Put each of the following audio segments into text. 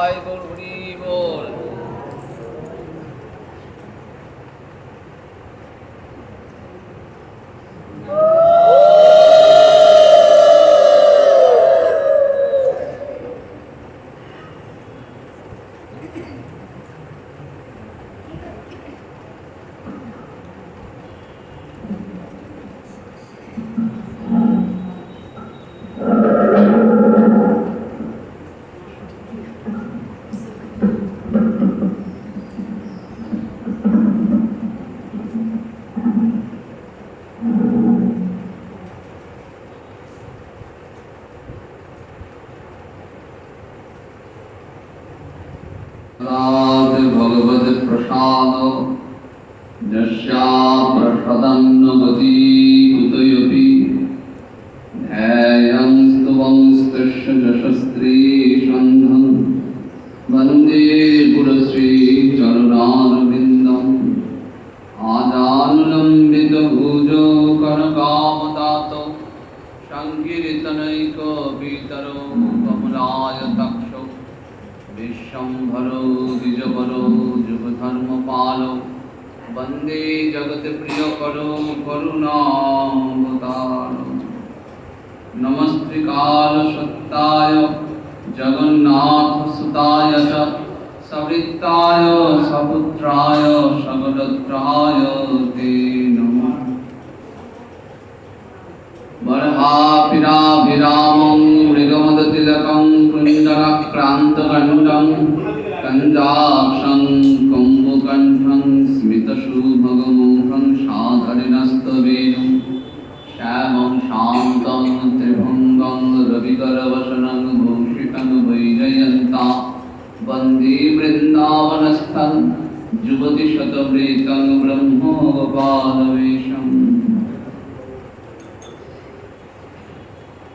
নিতাই গৌর হরি বল। भगवत प्रसाद यस्या प्रसादन्नगति कुतयपि ध्येयं स्तवंस्तस्य यशस्त्री सन्धं वन्दे गुरुश्री चरणारविन्दम् आजानुलम्बितभुजो कनकावदातो संकीर्तनैकपितरो कमलायताक्षो विश्वम्भरो द्विजवरो युगधर्मपालो वन्दे जगत्प्रियकरो करुणावतारो नमस्त्रिकालसत्ताय जगन्नाथसुताय च सवृत्ताय सपुत्राय सगलत्राय ते नमः। बर्हापिराभिरामं मृगमदतिलकं कुण्डलक्रान्तकण्डं कञ्जाक्षं कम्बुकण्ठं स्मितशुभगमुखं साधरिणस्तवेणुं श्यामं शान्तं त्रिभङ्गं रविकरवसनं भूषितं वैजयन्ता वन्दे वृन्दावनस्थं युवतिशतवृतं ब्रह्मोपपादवेशम्।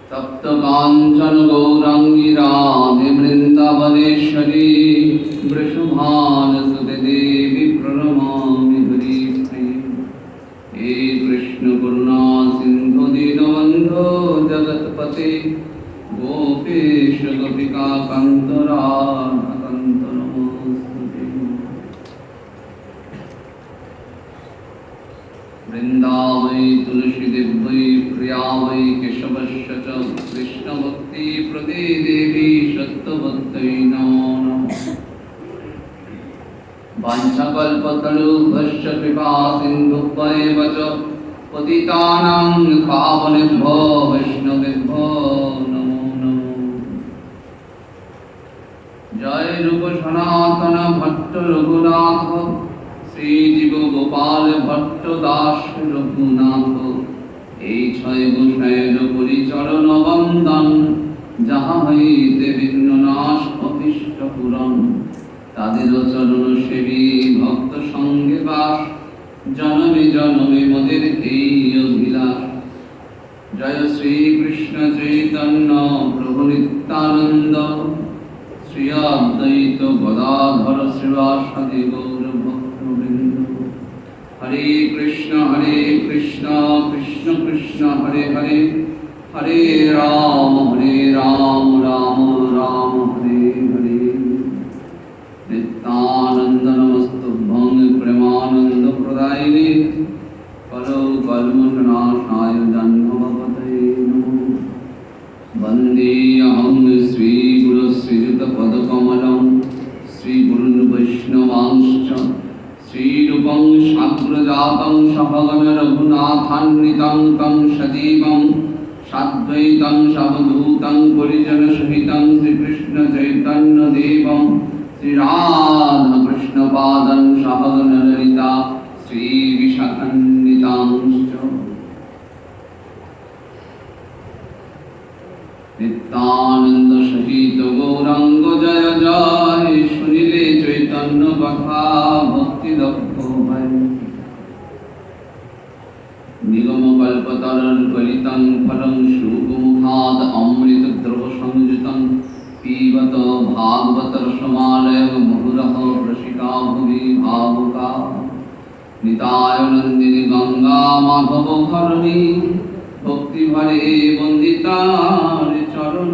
तप्तकाञ्चन गौराङ्गी राधे वृन्दावनेश्वरी वृषभानुसुते देवी प्रणमामि हरिप्रिये। हे कृष्ण करुणा सिन्धु दीनबन्धो जगत्पते गोपेश गोपिकान्त राधाकान्त नमोऽस्तुते। वृन्दावै तुलसीदेव्यै प्रिया वै केशवस्य च कृष्णभक्तिप्रदे देवी सत्यवत्यै नमो नमः। वाञ्छाकल्पतरुभ्यश्च कृपासिन्धुभ्यैव च पतितानां पावनेभ्यो वैष्णवेभ्यो नमो नमः। जय रूप सनातन भट्ट रघुनाथ श्रीजीव गोपाल भट्ट दास रघुनाथ। এই ছয় গোসাইয়ের পরিচরণ বন্দন যাহা হইতে বিঘ্ন নাশ অভিষ্ট পূরণ। তাদের চরণ সেবী ভক্ত সঙ্গে বাস জনমে জনমে মোদের এই অভিলাষ। জয় শ্রী কৃষ্ণ চৈতন্য প্রভু নিত্যানন্দ শ্রী অদ্বৈত গদাধর শ্রীবাসাদি গৌর ভক্তবৃন্দ। হরে কৃষ্ণ কৃষ্ণ কৃষ্ণ হরে হরে হরে রাম রাম রাম হরে হরে। নিত্যানন্দ নমস্তুভ্যং প্রেমানন্দ প্রদায়িনে কলৌ কল্মষনাশায় জন্মভবতয়ে নমঃ। वन्देऽहं श्रीगुरुश्रीयुतपदकमलं श्रीगुरुन् वैष्णवांश्च श्रीरूपं साग्रजातं सहगण रघुनाथान्वितं तं सजीवं साद्वैतं सावधूतं परिजनसहितं श्रीकृष्णचैतन्यदेवं श्रीराधाकृष्णपादं सहगण ललिता श्रीविशाखान्वितांश्च। नित्यानंद सहित गौरांग जय जय सुनिले चैतन्य कथा भक्ति दक्ष भय। निगम कल्पतरं कलितं फलं सुगमुखाद अमृत द्रव संयुतं पीबत भागवत रसमालय मुहुरः रसिका भुवि भावुका। निताय नंदिनी गंगा माधव धरणी भक्ति भरे वंदितार चरण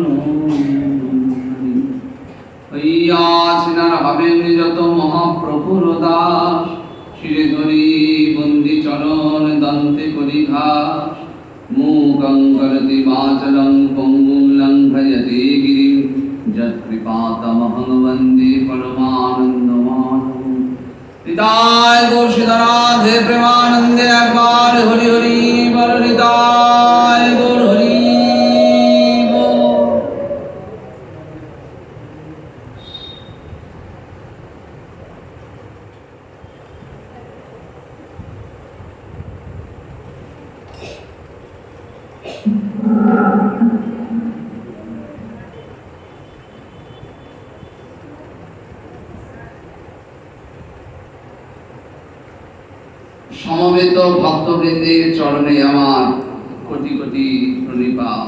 हैया ভাবেন যত মহাপ্রভুর দাস, শিরে ধরি বন্দি চরণ দন্তে করি ঘাস, মূকং করতি বাচলং পঙ্গুং লঙ্ঘয়তে গিরিম, যৎকৃপাতমহং বন্দে পরমানন্দমাধবম। নিতাই গৌর রাধে প্রেমানন্দে একবার হরি হরি বল, নিতাই গৌর হরি বল। সমবেত ভক্তবৃন্দের চরণে আমার কোটি কোটি প্রণিপাত।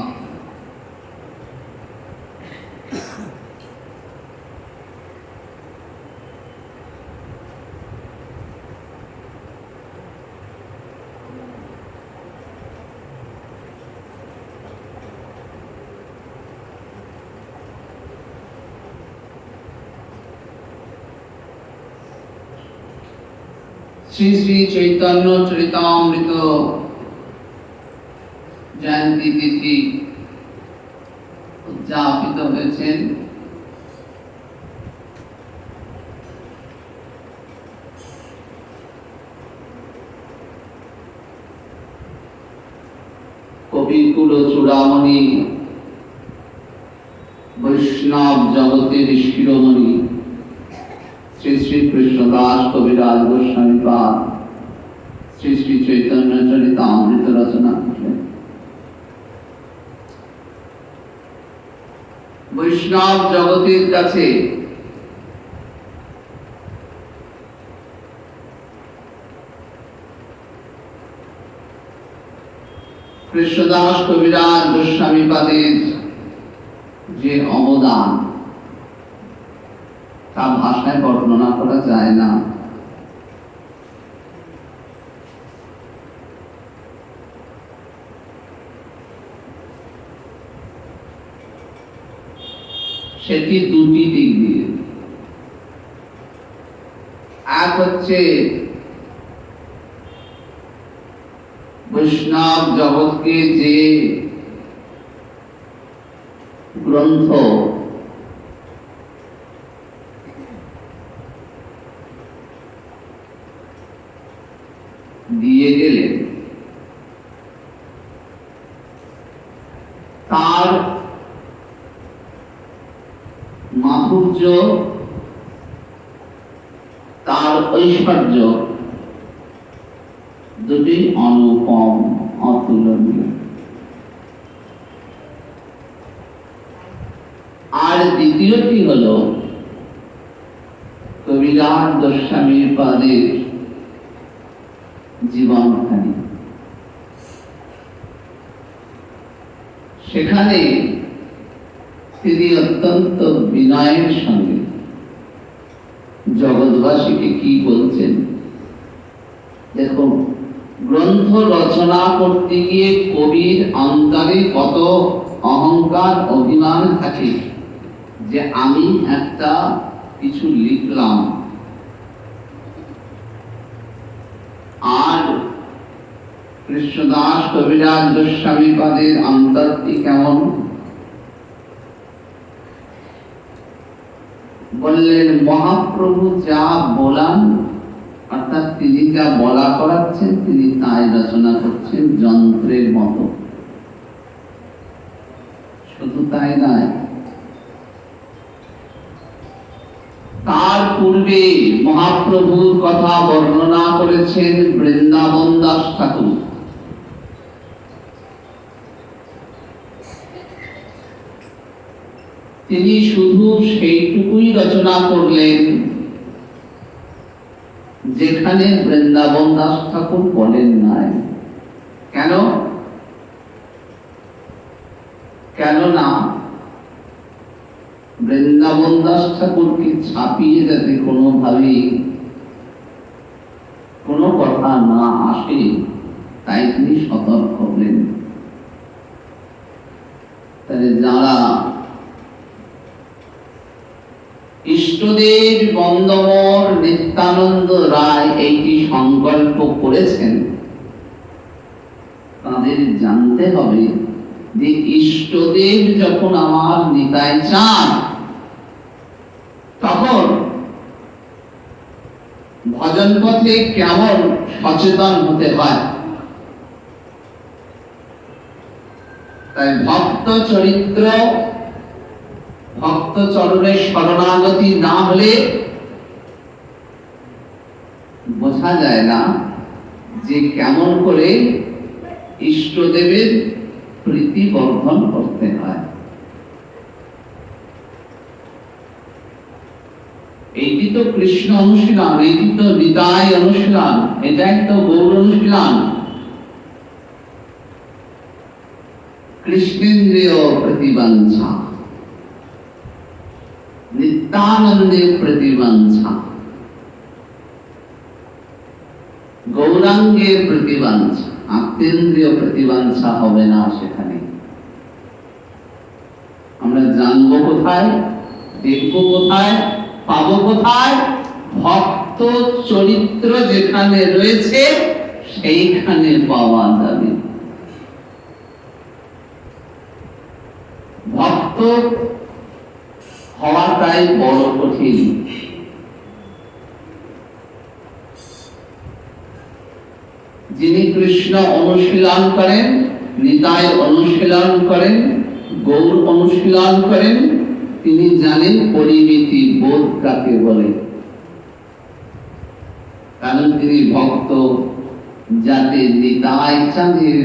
শ্রী শ্রী চৈতন্য চরিতামৃত জয়ন্তী তিথি উদযাপিত হয়েছেন। কবিকুল চূড়ামণি, বৈষ্ণব জগতের শিরোমণি শ্রী শ্রী কৃষ্ণদাস কবিরাজ গোস্বামী পাদ শ্রী শ্রী চৈতন্য চরিতামৃত রচনা করলেন। বৈষ্ণব জগতের কাছে কৃষ্ণদাস কবিরাজ গোস্বামী পাদের যে অবদান তা ভাষায় বর্ণনা করা যায় না। সেটি দুটি দিক দিয়ে, এক হচ্ছে বৈষ্ণব জগৎকে যে গ্রন্থ দিয়ে গেলেন তার মাধুর্য, তার ঐশ্বর্য দুটি অনুপম, অতুলনীয়। আর দ্বিতীয়টি হল কবিরাজ গোস্বামীর পাদের জীবনখানি। সেখানে তিনি অত্যন্ত বিনয়ের সঙ্গে জগৎবাসীকে কি বলছেন দেখুন। গ্রন্থ রচনা করতে গিয়ে কবির অন্তরে কত অহংকার অভিমান থাকে যে আমি একটা কিছু লিখলাম, আর কৃষ্ণদাস কবিরাজ গোস্বামী পাদের অন্তরটি কেমন বললেন। মহাপ্রভু যা বলান, অর্থাৎ তিনি যা বলা করাচ্ছেন তিনি তাই রচনা করছেন যন্ত্রের মতো। শুধু তাই নয়, তার পূর্বে মহাপ্রভুর কথা বর্ণনা করেছেন বৃন্দাবন দাস ঠাকুর। তিনি শুধু সেইটুকুই রচনা করলেন যেখানে বৃন্দাবন দাস ঠাকুর বলেন নাই। কেন? কেননা বৃন্দাবন দাস ঠাকুরকে ছাপিয়ে যাতে কোনোভাবেই কোনো কথা না আসে তাই তিনি সতর্ক হলেন। তাহলে যারা ইষ্ট ইষ্টদেব বন্দমর নিত্যানন্দ রায় এইটি সংকল্প করেছেন, তাদের জানতে হবে যে ইষ্টদেব যখন আমার নিতাই চান, তখন ভজন পথে কেমন সচেতন হতে হয়। তাই ভক্ত চরিত্র, ভক্ত চরণের শরণাগতি না হলে বোঝা যায় না যে কেমন করে ইষ্টদেবের প্রীতি বর্ধন করতে হয়। এইটি তো কৃষ্ণ অনুশীলন, এইটি তো নিতাই অনুশীলন, এটাই তো গৌর অনুশীলন। কৃষ্ণেন্দ্রিয় প্রতিবাঞ্ছা, নিত্যানন্দের প্রতিবাঞ্ছা, গৌরাঙ্গের প্রতিবাঞ্ছা, আত্মেন্দ্রিয় প্রতিবাঞ্ছা হবে না সেখানে। আমরা জানবো কোথায়, দেখবো কোথায়, পাবো কোথায়? ভক্ত চরিত্র যেখানে রয়েছে সেইখানে পাওয়া যাবে। ভক্ত হওয়াটাই বড় কঠিন। যিনি কৃষ্ণ অনুশীলন করেন, নিতাই অনুশীলন করেন, গৌর অনুশীলন করেন, তিনি জানেন পরিমিতি বোধ কাকে বলে। কারণ তিনি ভক্ত, যাতে নিতাই চাঁদের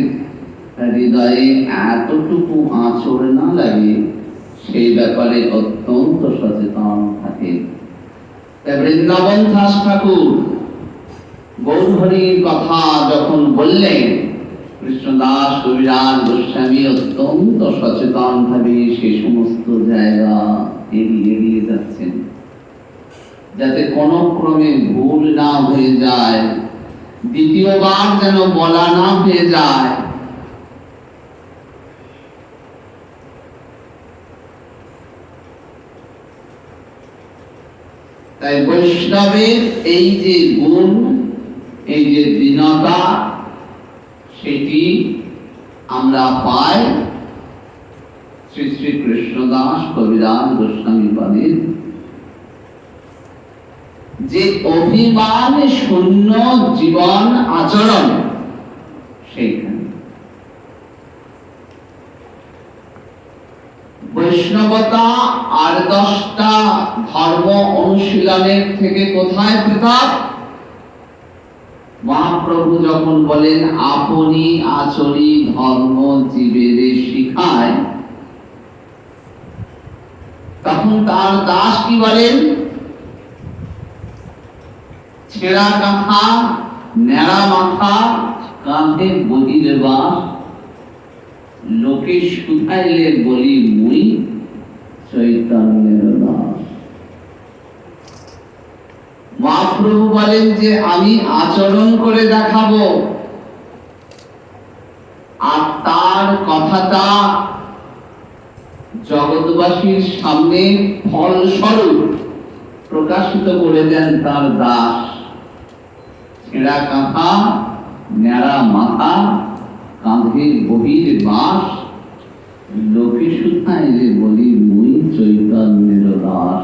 হৃদয়ে এতটুকু আঁচড় না লাগে সেই ব্যাপারে অত্যন্ত সচেতন থাকে। বৃন্দাবন দাস ঠাকুর গৌরহরির কথা যখন বললেন, কৃষ্ণদাস কবিরাজ গোস্বামী অত্যন্ত সচেতন ভাবে সে সমস্ত জায়গা এড়িয়ে যাচ্ছেন, যাতে কোনো ক্রমে ভুল না হয়ে যায়, দ্বিতীয়বার যেন বলা না হয়ে যায়। তাই বৈষ্ণবের এই যে গুণ, এই যে দীনতা, সেটি আমরা পাই শ্রী শ্রী কৃষ্ণদাস কবিরাজ গোস্বামী পাদের যে অভিমান শূন্য জীবন আচরণ, সেইখানে বৈষ্ণবতা আর 10টা ধর্ম অনুশীলনের থেকে কোথায় পৃথক? মহাপ্রভু যখন বলেন আপনি আচরি ধর্ম জীবেরে শিখায়, তখন তার দাস কি বলেন? ছেঁড়া কাঁথা, ন্যাড়া মাথা, কাঁধে বহির বাস, লোকে শুধাইলে বলি মুই চৈতন্যের দাস। মহাপ্রভু বলেন যে আমি আচরণ করে দেখাবো, আর তার কথাটা জগৎবাসীর সামনে ফলস্বরূপ প্রকাশিত করে দেন তার দাস। ছেঁড়া কাঁথা, ন্যাড়া মাথা, কাঁধে বহির বাস, লোকে শুধাইলে বলি মুই চৈতন্যের দাস।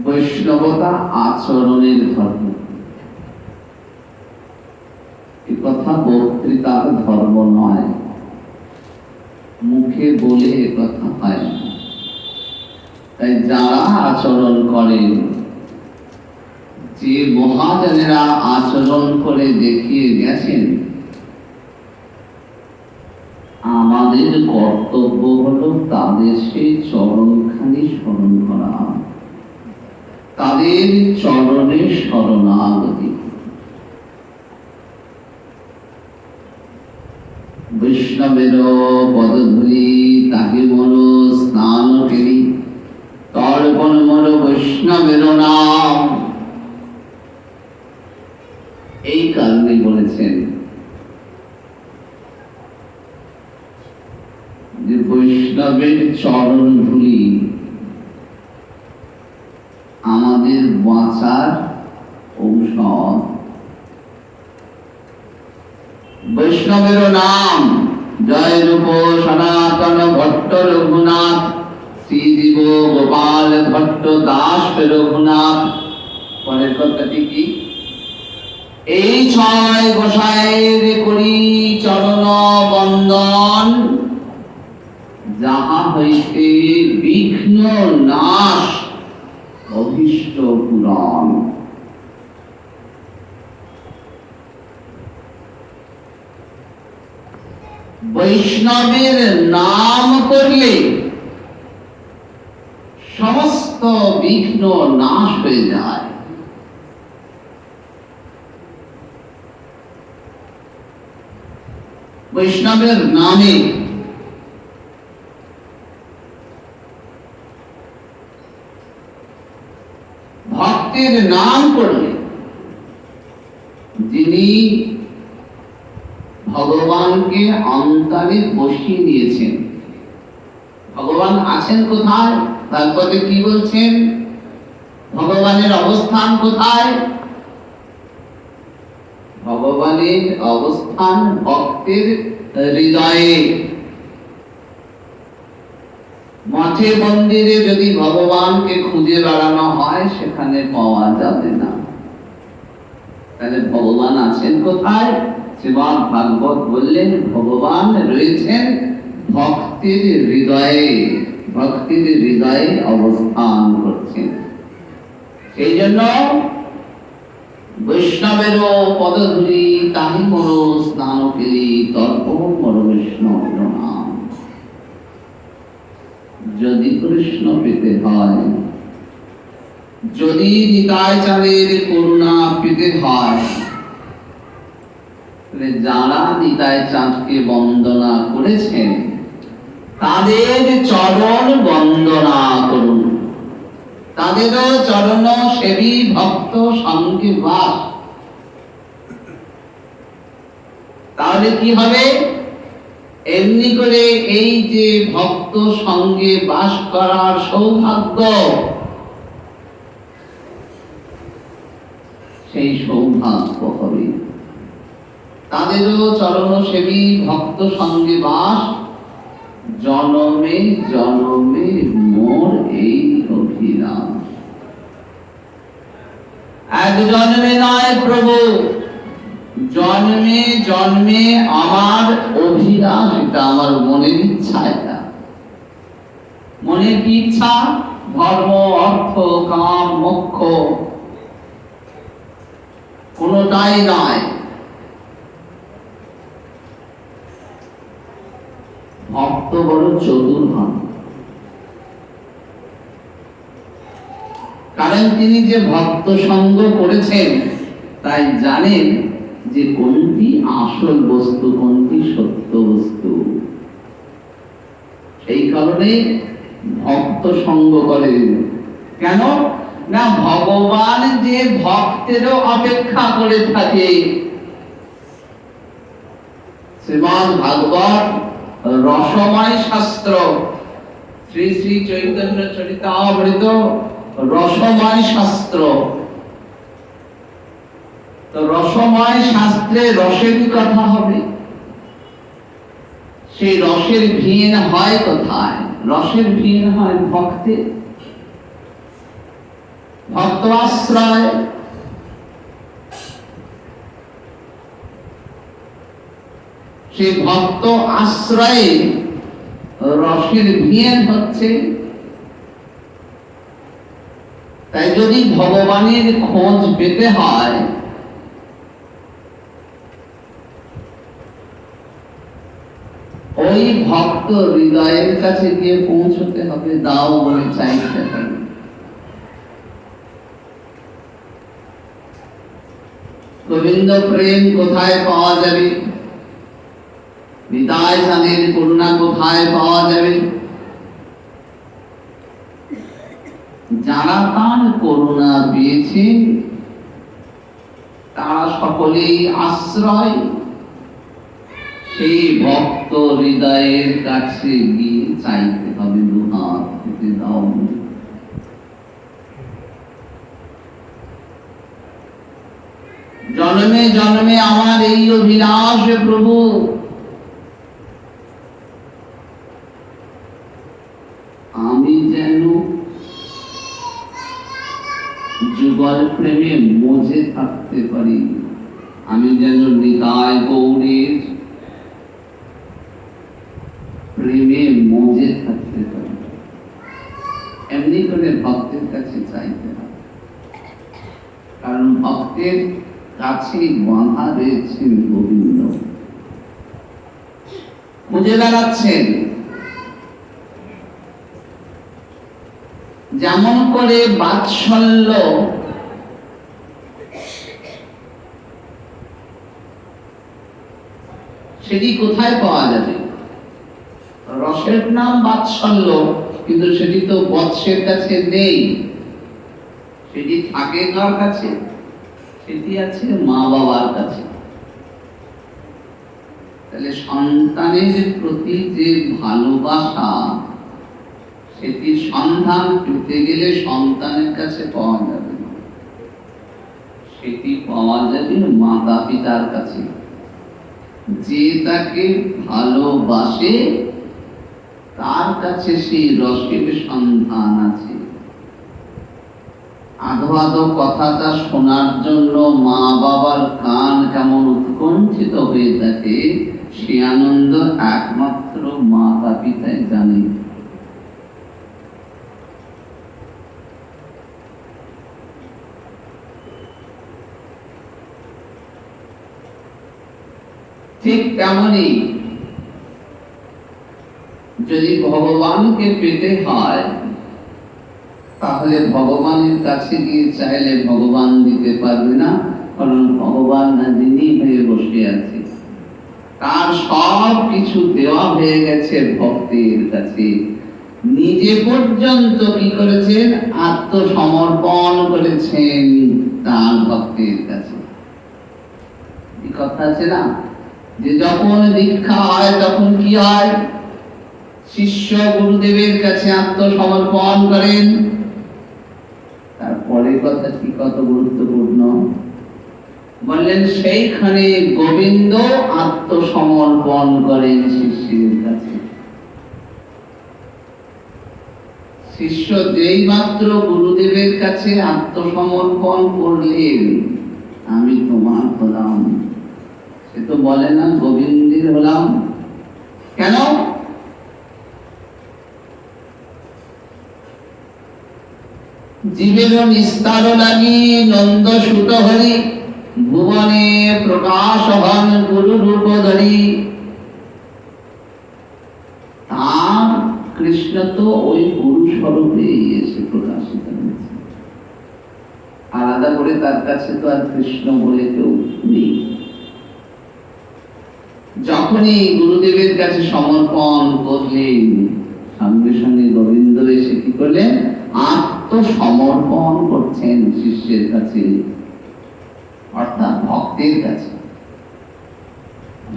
বৈষ্ণবতা আচরণের ধর্ম, এ কথা বক্তৃতার ধর্ম নয়, মুখে বলে এ কথা হয় না। তাই যারা আচরণ করে, যে মহাজনেরা আচরণ করে দেখিয়ে গেছেন, আমাদের কর্তব্য হলো তাদের সেই চরণখানি স্মরণ করা, তাদের চরণে শরণাগতি। বৈষ্ণবের পদধূলি তাকে মন স্নান কেলি, তর্পণ মন বৈষ্ণবের নাম। এই কারণে বলেছেন বৈষ্ণবের চরণ ধুলি আমাদের বাঁচার ঔষধ। বৈষ্ণবের নাম জয় রূপ সনাতন ভট্ট রঘুনাথ, শ্রী জীব গোপাল ভট্ট দাস রঘুনাথ। পরের কথাটি কি? এই ছয় গোসাইয়ের করি চরণ বন্দন, যাহা হইতে বিঘ্ন নাশ অভীষ্ট পূরণ। বৈষ্ণবের নাম করলে সমস্ত বিঘ্ন নাশ হয়ে যায়। বৈষ্ণবের নামে ভক্তের নাম করলে যিনি ভগবানকে অন্তরে বসিয়ে নিয়েছেন। ভগবান আছেন কোথায়? তারপরে কি বলছেন? ভগবানের অবস্থান কোথায়? ভগবানের অবস্থান ভক্তের হৃদয়ে। মঠে মন্দিরে যদি ভগবানকে খুঁজে বেড়ানো হয়, সেখানে পাওয়া যাবে না। তাহলে ভগবান আছেন কোথায়? শ্রীমদ্ ভাগবত বললেন ভগবান রয়েছেন ভক্তের হৃদয়ে, ভক্তের হৃদয়ে অবস্থান করছেন। সেই জন্য বৈষ্ণবেরও পদধূলি তাহি মোর স্নান কেলি, তর্প মোর বৈষ্ণব নাম। যদি কৃষ্ণ পেতে হয়, যদি নিতাই চাঁদের করুণা পেতে হয়, যারা নিতাই চাঁদকে বন্দনা করেছেন তাদের চরণ বন্দনা করুন। তাদেরও চরণ সেবী ভক্ত সঙ্গে বাস। তাহলে কি হবে? এমনি করে এই যে ভক্ত সঙ্গে বাস করার সৌভাগ্য, সেই সৌভাগ্য হবে। তাদেরও চরণ সেবী ভক্ত সঙ্গে বাস, জনমে জনমে মোর এই অভিলাষ। এক জন্মে নয় প্রভু, জন্মে জন্মে আমার অভিলাষ, এটা আমার মনের ইচ্ছা। এটা মনের কি ইচ্ছা? ধর্ম, অর্থ, কাম, মোক্ষ কোনটাই নয়। ভক্ত বড় চতুর হন, কারণ তিনি যে ভক্ত সঙ্গ করেছেন তাই জানেন যে কোনটি আসল বস্তু, কোনটি সত্য বস্তু। সেই কারণে ভক্ত সঙ্গ করেন। কেন না? ভগবান যে ভক্তেরও অপেক্ষা করে থাকে। শ্রীমদ্ ভাগবত রসময় শাস্ত্র, শ্রী শ্রী চৈতন্য চরিতামৃত রসময় শাস্ত্র। তো রসময় শাস্ত্রে রসেরই কথা হবে। সেই রসের ভিন হয় কোথায়? রসের ভিন হয় ভক্তের, ভক্ত আশ্রয়। সেই ভক্ত আশ্রয়ে রসের ভিন হচ্ছে। তাই যদি ভগবানের খোঁজ পেতে হয়, ওই ভক্ত হৃদয়ের কাছে গিয়ে পৌঁছতে হবে, দাও বলে চাইতে হবে। গোবিন্দ প্রেম কোথায় পাওয়া যাবে? নিতাই চাঁদের করুণা কোথায় পাওয়া যাবে? যারা তার করুণা পেয়েছে তারা সকলেই আশ্রয়। সেই ভক্ত হৃদয়ের কাছে গিয়ে চাইতে হবে, দুহাত পেতে দাও। জন্মে জন্মে আমার এই অভিলাষ প্রভু, আমি যেন যুগল প্রেমে মজে থাকতে পারি, আমি যেন নিতাই গৌরীর প্রেমে মজে থাকতে পারি। এমনি করে ভক্তের কাছে চাইতে হবে, কারণ ভক্তের কাছে বাঁধা রয়েছেন গোবিন্দ, খুঁজে বেড়াচ্ছেন। যেমন করে বাৎসল্য সেটি কোথায় পাওয়া যাবে? রসের নাম বাৎসল্য, কিন্তু সেটি তো বৎসের কাছে নেই। সেটি থাকে কার কাছে? সেটি আছে মা বাবার কাছে। তাহলে সন্তানের প্রতি যে ভালোবাসা, সেটি সন্ধান পেতে গেলে সন্তানের কাছে পাওয়া যাবে না, সেটি পাওয়া যাবে মাতা পিতার কাছে। যে তাকে ভালোবাসে তার কাছে সেই রসের সন্ধান আছে। আধো আধো কথাটা শোনার জন্য মা বাবার কান কেমন উৎকণ্ঠিত হয়ে থাকে, সে আনন্দ একমাত্র মাতা পিতাই জানে। ঠিক তেমনি যদি ভগবানকে পেতে হয়, তাহলে ভগবানের কাছে গিয়ে চাইলে ভগবান দিতে পারবে না, কারণ ভগবান ঋণী হয়ে বসে আছে। তার সব কিছু দেওয়া হয়ে গেছে ভক্তের কাছে। নিজে পর্যন্ত কি করেছেন? আত্মসমর্পণ করেছেন তার ভক্তের কাছে। এই কথা আছে না, যে যখন দীক্ষা হয় তখন কি হয়? শিষ্য গুরুদেবের কাছে আত্মসমর্পণ করেন। তারপরে কথা কি কত গুরুত্বপূর্ণ, বললেন সেইখানে গোবিন্দ আত্মসমর্পণ করেন শিষ্যের কাছে। শিষ্য যেই মাত্র গুরুদেবের কাছে আত্মসমর্পণ করলেন, আমি তোমার হলাম, সে তো বলে না গোবিন্দের হলাম। কেন? জীবের নিস্তার লাগি নন্দ সুত হরি, ভুবনে প্রকাশ হন গুরু রূপ ধরি। তার কৃষ্ণ তো ওই গুরু স্বরূপে এসে প্রকাশিত হয়েছে, আলাদা করে তার কাছে তো আর কৃষ্ণ বলে কেউ নেই। যখনই গুরুদেবের কাছে সমর্পণ করলেন, সঙ্গে সঙ্গে গোবিন্দ এসে কি করলেন? আত্মসমর্পণ করছেন শিষ্যের কাছে, অর্থাৎ ভক্তের কাছে।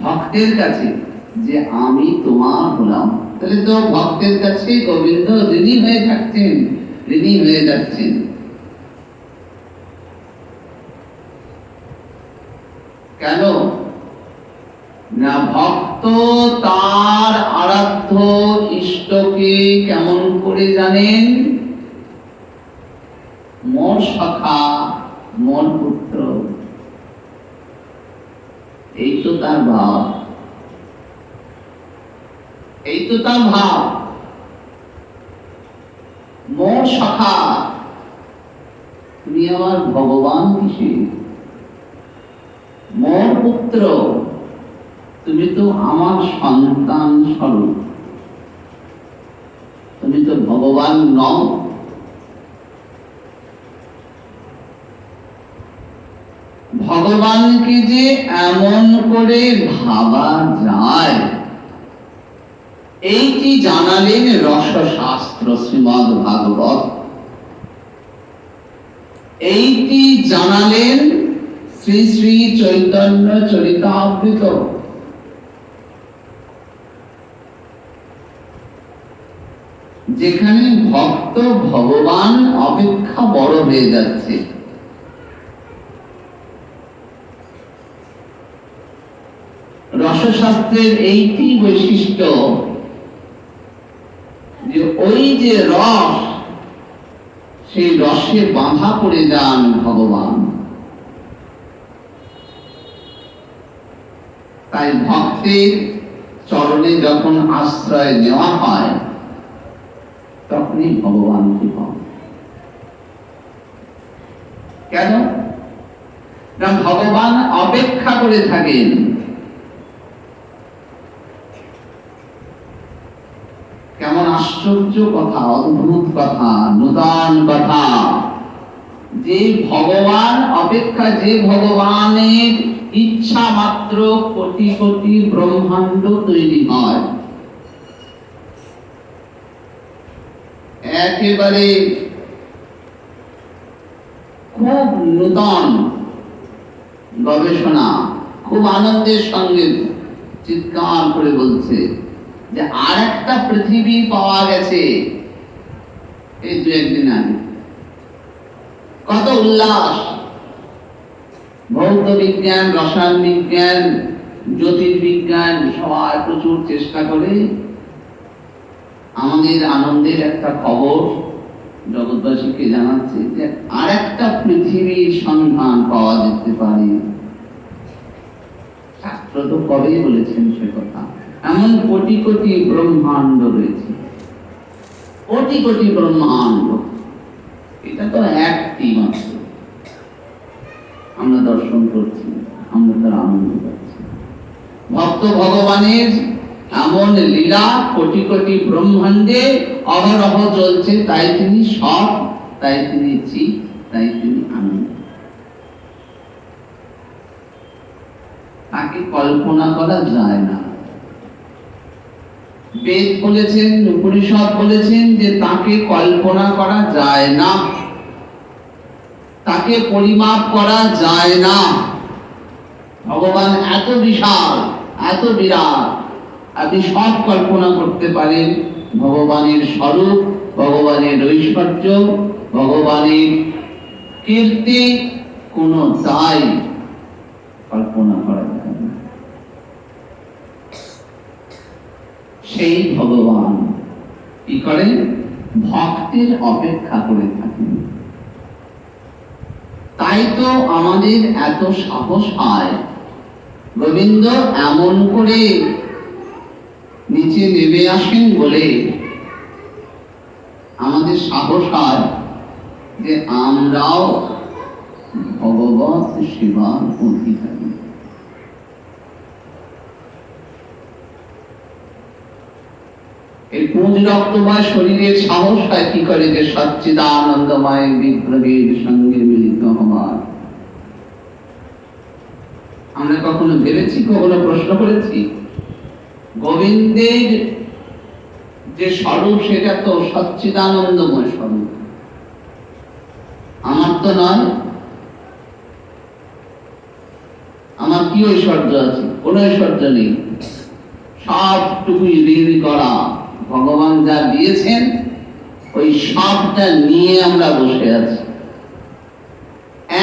ভক্তের কাছে যে আমি তোমার হলাম, তাহলে তো ভক্তের কাছে গোবিন্দ ঋণী হয়ে থাকছেন, ঋণী হয়ে যাচ্ছেন। কেন না? ভক্ত তার আরাধ্য ইষ্টকে কেমন করে জানেন? মোর সখা, মোর পুত্র, এই তো তার ভাব, এই তো তার ভাব। মোর সখা, তুমি আমার ভগবান কিসে? মোর পুত্র, তুমি তো আমার সন্তান স্বরূপ, তুমি তো ভগবান নও। ভগবানকে যে এমন করে ভাবা যায়, এইটি জানালেন রসশাস্ত্র শ্রীমদ্ ভাগবত। এইটি জানালেন শ্রী শ্রী চৈতন্য চরিতামৃত। যেখানে ভক্ত ভগবান অপেক্ষা বড় হয়ে যাচ্ছে। রসশাস্ত্রের এইটি বৈশিষ্ট্য যে ওই যে রস, সেই রসে বাঁধা পড়ে যান ভগবান। তাই ভক্তের চরণে যখন আশ্রয় নেওয়া হয় তখনই ভগবানকে পান। কেন না, ভগবান অপেক্ষা করে থাকেন। কেমন আশ্চর্য কথা, অদ্ভুত কথা, নূতন কথা, যে ভগবান অপেক্ষা, যে ভগবানের ইচ্ছা মাত্র কোটি কোটি ব্রহ্মাণ্ড তৈরি হয়। একেবারে খুব নূতন গবেষণা, খুব আনন্দের সঙ্গে চিৎকার করে বলছে যে আর একটা পৃথিবী পাওয়া গেছে। এই দু একদিন আগে কত উল্লাস! ভৌত বিজ্ঞান, রসায়ন বিজ্ঞান, জ্যোতির্বিজ্ঞান সবাই প্রচুর চেষ্টা করে আমাদের আনন্দের একটা খবর জগৎবাসীকে জানাচ্ছে যে আর একটা পৃথিবীর সন্ধান পাওয়া যেতে পারে। শাস্ত্র তো কবেই বলেছেন সে কথা। এমন কোটি কোটি ব্রহ্মাণ্ড রয়েছে, কোটি কোটি ব্রহ্মাণ্ড। এটা তো একটি মাত্র, আমরা দর্শন করছি, আমরা তার আনন্দ পাচ্ছি। ভক্ত ভগবানের এমন লীলা কোটি কোটি ব্রহ্মাণ্ডে অহরহ চলছে, তাই তিনি সৎ, তাই তিনি চিৎ, তাই তিনি আনন্দ। তাকে কল্পনা করা যায় না। বেদ বলেছেন, উপনিষদ বলেছেন যে তাকে কল্পনা করা যায় না, তাকে পরিমাপ করা যায় না। ভগবান এত বিশাল, এত বিরাট, আপনি সব কল্পনা করতে পারেন। ভগবানের স্বরূপ, ভগবানের ঐশ্বর্য, ভগবানের কীর্তি কোন দায় কল্পনা করা যায় না। সেই ভগবান কি করেন? ভক্তের অপেক্ষা করে থাকেন। তাই তো আমাদের এত সাহস হয়, গোবিন্দ এমন করে নিচে নেমে আসেন বলে আমাদের সাহস হয় যে আমরাও ভগবত সেবার অধিকারী। এই পুঁজ রক্তময় শরীরের সাহস হয় কি করে যে সচ্চিদানন্দময় বিগ্রহের সঙ্গে মিলিত হওয়ার। আমরা কখনো ভেবেছি, কখনো প্রশ্ন করেছি গোবিন্দের যে স্বরূপ সেটা তো সচ্চিদানন্দময় স্বরূপ, আমার তো নয়। আমার কি ঐশ্বর্য আছে? কোন ঐশ্বর্য নেই, সবটুকুই ঋণ করা। ভগবান যা দিয়েছেন ওই সবটা নিয়ে আমরা বসে আছি।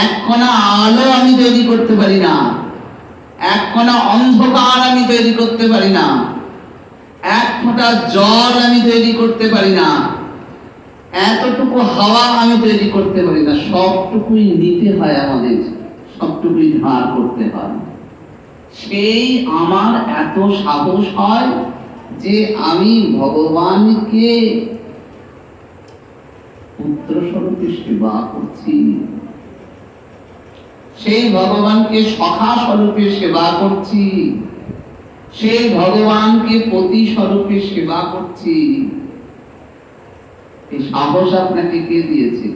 এক কণা আলো আমি তৈরি করতে পারি না, এক কণা অন্ধকার আমি তৈরি করতে পারি না, এক ফোঁটা জল আমি তৈরি করতে পারি না, এতটুকু হাওয়া আমি তৈরি করতে পারি না। সবটুকুই নিতে হয় আমাদের, সবটুকুই ধার করতে হয়। সেই আমার এত সাহস হয় যে আমি ভগবানকে পুত্র স্বরূপে সেবা করছি, সেই ভগবানকে সখা স্বরূপে সেবা করছি, সেই ভগবানকে পতি স্বরূপে সেবা করছি। এই সাহস আপনাকে কে দিয়েছে?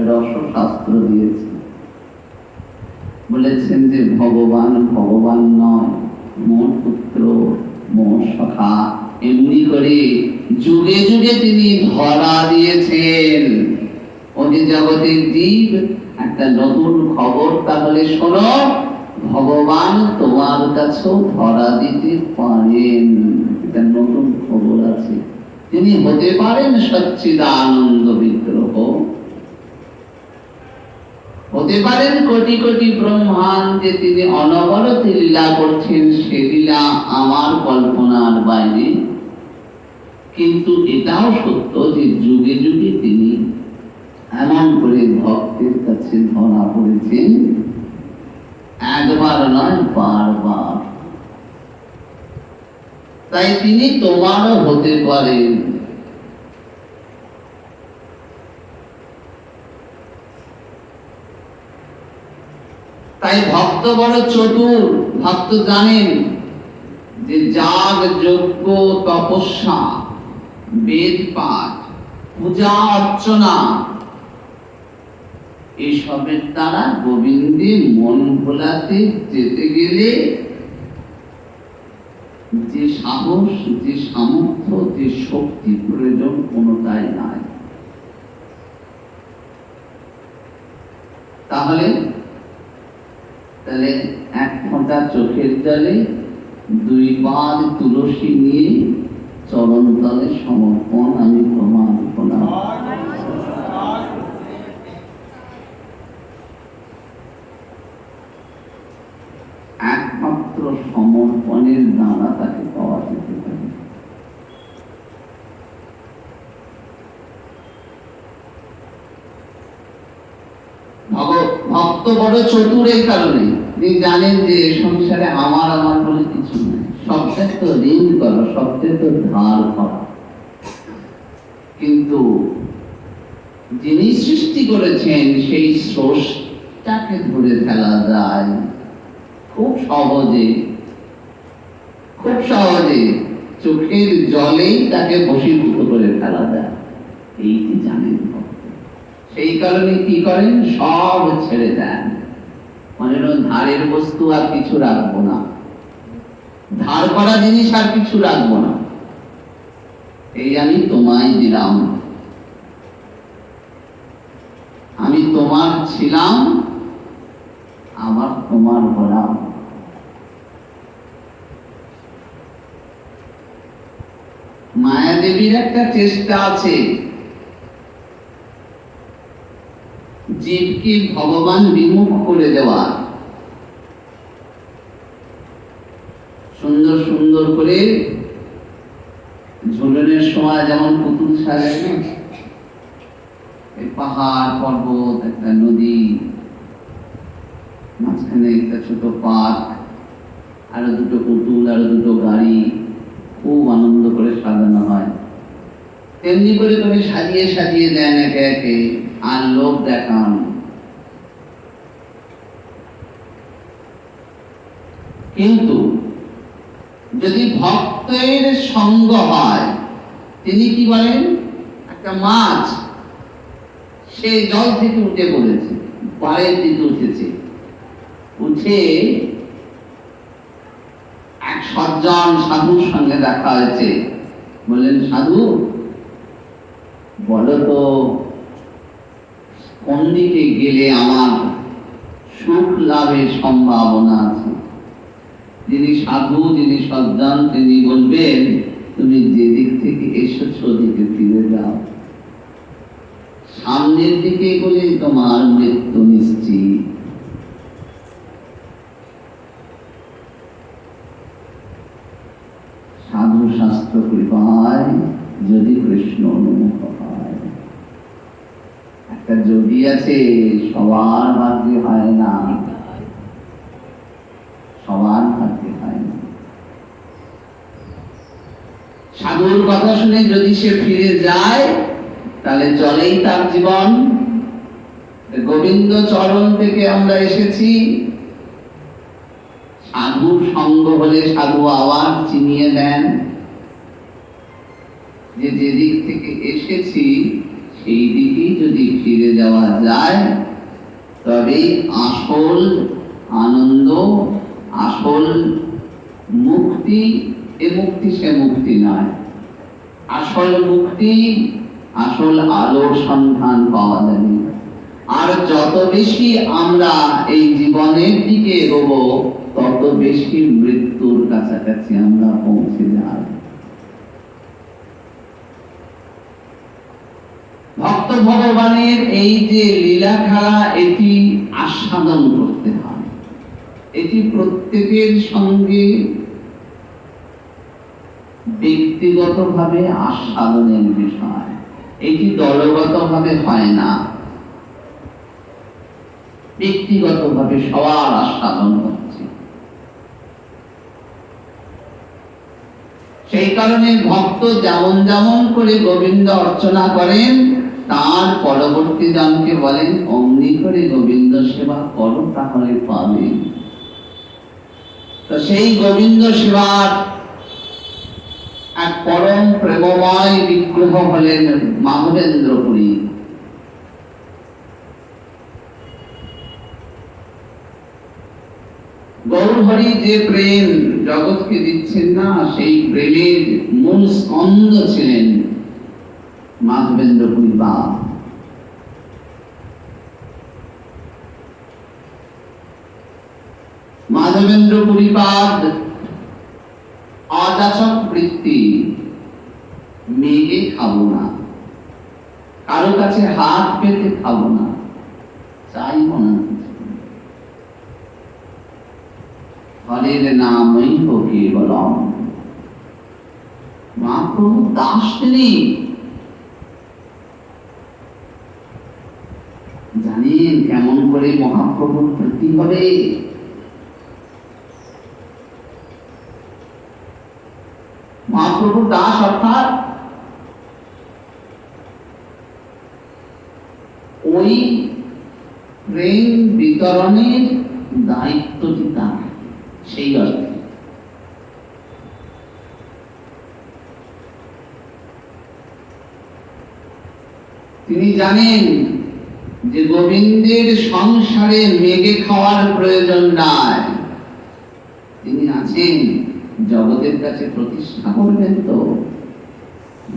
রসশাস্ত্র দিয়েছে। বলেছেন যে ভগবান ভগবান নয়, মোর পুত্র, মোর সখা। এমনি করে যুগে যুগে তিনি ধরা দিয়েছেন। ওই জগতের জীব একটা নতুন খবর তাহলে শোনো, ভগবান তোমার কাছেও ধরা দিতে পারেন। এটা নতুন খবর আছে। তিনি হতে পারেন সচ্চিদানন্দ বিগ্রহ, হতে পারেন কোটি কোটি ব্রহ্মাণ্ডে তিনি অনবরত লীলা করছেন, সে লীলা আমার কল্পনার বাইরে। কিন্তু এটাও সত্য যে যুগে যুগে তিনি এমন করে ভক্তের কাছে ধরা পড়েছেন, একবার নয় বারবার। তাই তিনি তোমারও হতে পারেন। তাই ভক্ত বড় চতুর। ভক্ত জানেন যে যাগ, যজ্ঞ, তপস্যা, বেদ পাঠ, পূজা অর্চনা এসবের দ্বারা গোবিন্দে মন ভোলাতে যেতে গেলে যে সাহস, যে সামর্থ্য, যে শক্তি প্রয়োজন কোনটাই নাই। তাহলে এক ফোঁটা চোখের জলে 2 বার তুলসী নিয়ে চরণ তলে সমর্পণ আমি প্রমাণ করলাম। একমাত্র সমর্পণের দ্বারা তাকে পাওয়া যেতে পারে। ভক্ত বড় চতুর এই কারণে, তিনি জানেন যে সংসারে আমার বলে কিছু নেই। সবচেয়ে তো ঋণ করা, সবচেয়ে তো ধার করা। কিন্তু যিনি সৃষ্টি করেছেন সেই স্রষ্টাকে ধরে ফেলা যায় খুব সহজে, খুব সহজে। চোখের জলেই তাকে বশীভূত করে ফেলা যায়, এইটি জানেন। সেই কারণে কি করেন? সব ছেড়ে দেন। মনে হয় ধারের বস্তু আর কিছু রাখবো না, ধার করা জিনিস আর কিছু রাখবো না, এই আমি তোমায় দিলাম। আমি তোমার ছিলাম, আবার তোমার হলাম। মায়া দেবীর একটা চেষ্টা আছে জীবকে ভগবান বিমুখ করে দেওয়া। সুন্দর সুন্দর করে ঝুলনের সময় যেমন পুতুল সাজায় না, এই পাহাড়, পর্বত, একটা নদী, মাঝখানে একটা ছোট পার্ক, আরো 2টো পুতুল, আরো 2টো গাড়ি, খুব আনন্দ করে সাজানো হয়। তেমনি করে তুমি সাজিয়ে সাজিয়ে দেন একে একে, আর লোক দেখান। কিন্তু যদি ভক্তের সঙ্গ হয়, তিনি কি বলেন? একটা মাছ সে জল থেকে উঠে পড়েছে, পাড়ের দিকে উঠেছে, উঠে এক সজ্জন সাধুর সঙ্গে দেখা হয়েছে। বললেন, সাধু বলো তো কোন দিকে গেলে আমার সুখ লাভের সম্ভাবনা আছে? যিনি সাধু, যিনি সজ্জন, তিনি বলবেন, তুমি যে দিক থেকে এসেছো ওদিকে ফিরে যাও। সামনের দিকে গেলে তোমার মৃত্যু নিশ্চিত। সাধু শাস্ত্র কৃপায় যদি কৃষ্ণ উন্মুখ হয়। একটা যোগী আছে, সবার ভাগ্যে হয় না, সবার ভাগ্যে হয় না। সাধুর কথা শুনে যদি সে ফিরে যায়, তাহলে চলেই তার জীবন। গোবিন্দ চরণ থেকে আমরা এসেছি, সাধুর সঙ্গ হলে সাধু আবার চিনিয়ে দেন যে যেদিক থেকে এসেছি সেই দিকেই যদি ফিরে যাওয়া যায়, তবে আসল আনন্দ, আসল মুক্তি, এ মুক্তি সে মুক্তি নয়। আসল মুক্তি, আসল আলোর সন্ধান পাওয়া যাবে। আর যত বেশি আমরা এই জীবনের দিকে এগোবো, তত বেশি মৃত্যুর কাছাকাছি আমরা পৌঁছে যাই। ভক্ত ভগবানের এই যে লীলা খেলা, এটি আস্বাদন করতে হয়। এটি প্রত্যেকের সঙ্গে ব্যক্তিগতভাবে আস্বাদনের বিষয়, এটি দলগতভাবে হয় না, ব্যক্তিগতভাবে সবার আস্বাদন হচ্ছে। সেই কারণে ভক্ত যেমন যেমন করে গোবিন্দ অর্চনা করেন, তার পরবর্তী জনকে বলেন অমনি করে গোবিন্দ সেবা করো, তাহলে পাবে। তো সেই গোবিন্দ সেবার এক পরম প্রেমময় বিগ্রহ হলেন মাধবেন্দ্র পুরী। গৌরহরি যে প্রেম জগৎকে দিচ্ছেন না, সেই প্রেমের মূল স্কন্ধ ছিলেন মাধবেন্দ্র পুরী বাবা। মাধবেন্দ্র পুরীপাদ অযাচক বৃত্তি, মেঘে খাবো না, কারো কাছে হাত পেতে খাবো না, চাইব না, হরের নামই কেবলম। মহাপ্রভু দাস তিনি, জানেন কেমন করে মহাপ্রভুর প্রীতি হবে। মহাপ্রভু দাস অর্থাৎ ওই প্রেম বিতরণের দায়িত্বটি তার, সেই অর্থে। তিনি জানেন যে গোবিন্দের সংসারে মেঘে খাওয়ার প্রয়োজন নাই, তিনি আছেন জগতের কাছে প্রতিষ্ঠা করবেন। তো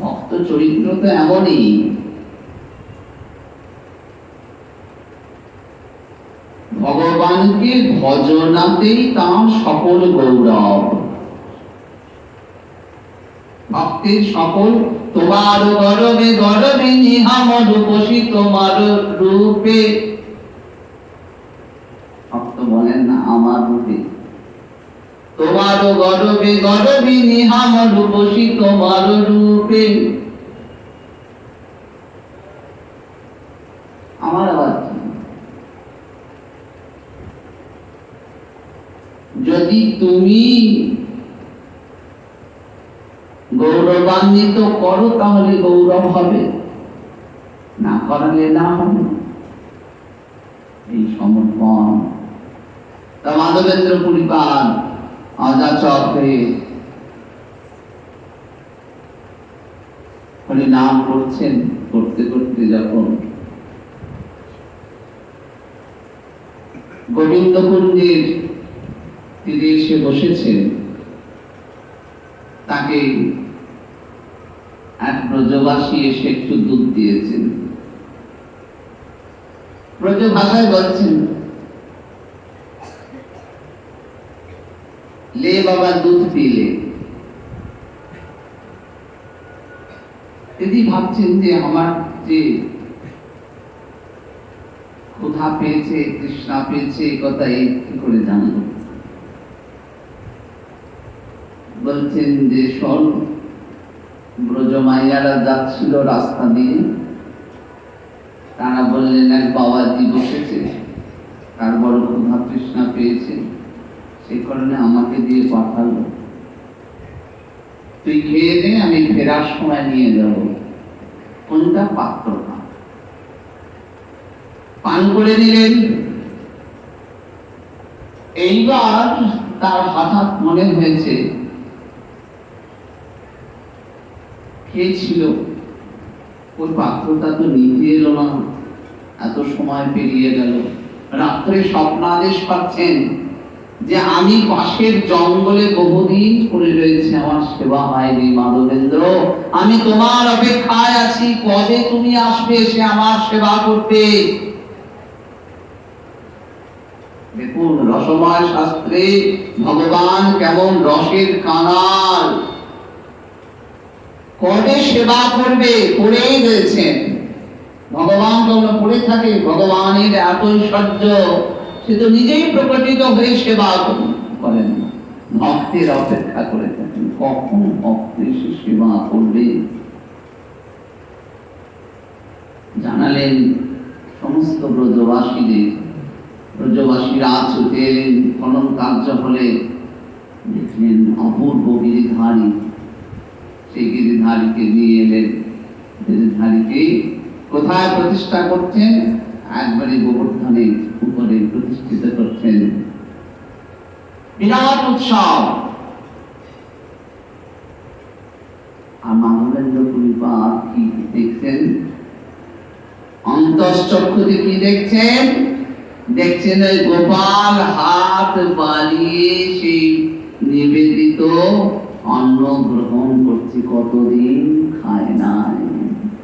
ভক্ত চরিত্র তো এমনই, ভগবানকে ভজনাতেই তাঁর সকল গৌরব। ভক্তের সকল তোমার গরবে গরবে নিহাম রূপসী তোমার রূপে, ভক্ত বলেন না আমার রূপে, তোমার গরবে গরবে নিহাম রূপসী তোমার রূপে। আমার আবার যদি তুমি গৌরবান্বিত করো তাহলে গৌরব হবে, না করালে না হবে। এই সমর্পণ মাধবেন্দ্র পুরীপাদ অযাচক হয়ে নাম করছেন। করতে করতে যখন গোবিন্দকুঞ্জের তীরে এসে বসেছেন, তাকে এক ব্রজবাসী এসে একটু দুধ দিয়েছেন। ব্রজ ভাষায় বলছেন, লে বাবা দুধ পিলে। দিদি ভাবছেন যে আমার যে ক্ষুধা পেয়েছে, তৃষ্ণা পেয়েছে, এই কথা কি করে জানবো। বলছেন যে শোন, ব্রজমাইয়ারা যাচ্ছিল রাস্তা দিয়ে, তারা বললেন এক বাবাজি বসেছে, তার বড় ক্ষুধা তৃষ্ণা পেয়েছে, সেই কারণে আমাকে দিয়ে পাঠালো, তুই খেয়ে নে, আমি ফেরার সময় নিয়ে যাব। কোনটা পাত্রটা পান করে নিলেন। এইবার তার হঠাৎ মনে হয়েছে খেয়েছিল, ওই পাত্রটা তো নিতে এলো না, এত সময় পেরিয়ে গেল। রাত্রে স্বপ্নাদেশ পাচ্ছেন যে আমি পাশের জঙ্গলে বহুদিন পড়ে রয়েছে, আমার সেবা হয়নি মাধবেন্দ্র, আমি তোমার অপেক্ষায় আছি, কবে তুমি আসবে এসে আমার সেবা করতে। দেখুন রসময় শাস্ত্রে ভগবান কেমন রসের কানাল, কবে সেবা করবে করেই রয়েছেন। ভগবান যখন পড়ে থাকে, ভগবানের এত ঐশ্বর্য, সে তো নিজেই প্রকটিত হয়ে সেবা করেন, ভক্তের অপেক্ষা করে থাকেন কখন ভক্ত এসে সেবা করবে। জানালেন সমস্ত ব্রজবাসীদের। ব্রজবাসীরা ছুটে এলেন, খনন কার্য হলে দেখলেন অপূর্ব গিরিধারী। সেই গিরিধারীকে নিয়ে এলেন। গিরিধারীকে কোথায় প্রতিষ্ঠা করছেন? একবারে গোবর্ধনের উপরে প্রতিষ্ঠিত করছেন। বিরাট উৎসব। আর মাধবেন্দ্র পরিবার কি দেখছেন? অন্তশ্চক্ষুতে কি দেখছেন? দেখছেন ওই গোপাল হাত বাড়িয়ে সেই নিবেদিত অন্ন গ্রহণ করছে, কতদিন খায় নাই,